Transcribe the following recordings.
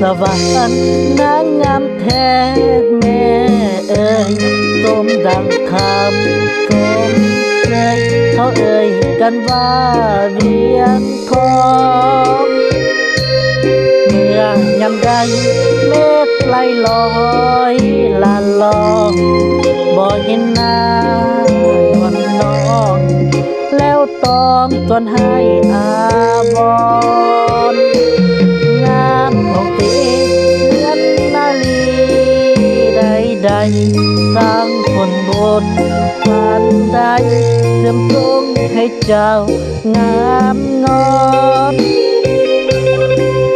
สวรรค์นางงามแท้แม่เอ่ยสมดังคำสมเลยเขาเอ่ยกันว่าเวียงทองเมื่อยามใดเมฆไหลลอยลาลองบ่เห็นหน้านวลน้องแล้วต้องจนให้อาบอนงามของตีเหมือนนาลีใดๆสร้างคนบนพันใดเสื่อมตรงให้เจ้างามงอน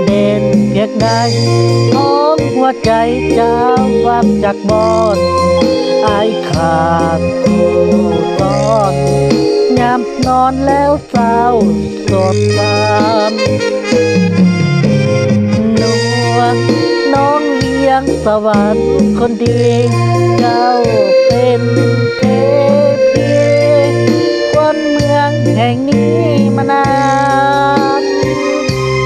เด่นเพียงใดของหัวใจเจ้าวับจากบอนอายขาดคู่ตอนยามนอนแล้วเศร้าสดตามน้องเลี้ยงสวรรค์คนดีเจ้าเป็นเทพีคนเมืองแห่งนี้มานาน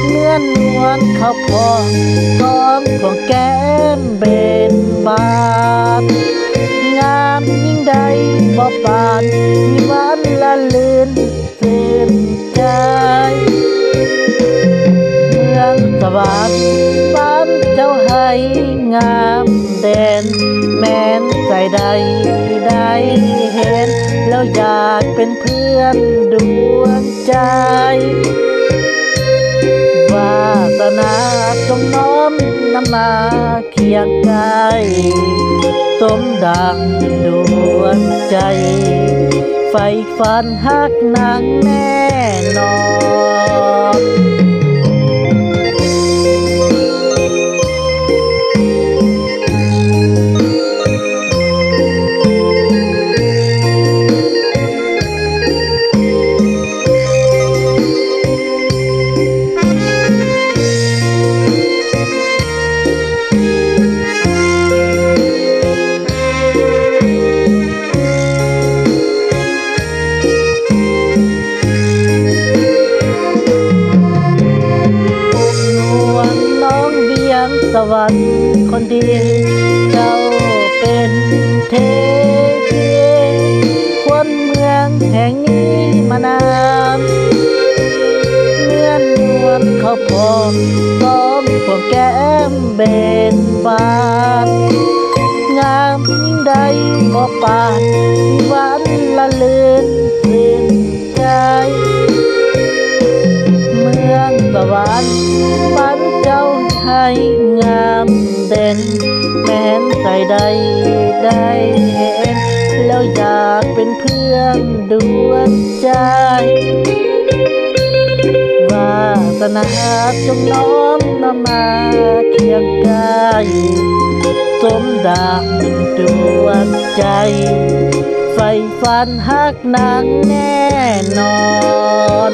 เนื้อนวลเขาพอซ้อมของแก้มเบนบานงามยิ่งใดบ่ปานมีวันละลื่นตื่นใจเมืองสวรรค์บ้านเจ้าให้งามเด่นแม้นใจใดได้เห็นแล้วอยากเป็นเพื่อนดวงใจวาสนาจงน้อมนำมาเคียงกายสมดังดวงใจไฟฝันฮักนางแน่นอนสวรรค์คนดีเจ้าเป็นเทพีคนเมืองแห่งนี้มานานเนื้อนวลเขาพอซ้อมพวกแก้มเบนบานงามยิ่งใดบ่ปานวันละลื่นตื่นใจเมืองสวรรค์ฝันเจ้าให้งามเด่นแม้นใจใดได้เห็นแล้วอยากเป็นเพื่อนดวงใจวาสนาจงน้อมนำมาเคียงกายสมดังดวงใจไฟฝันฮักนางแน่นอน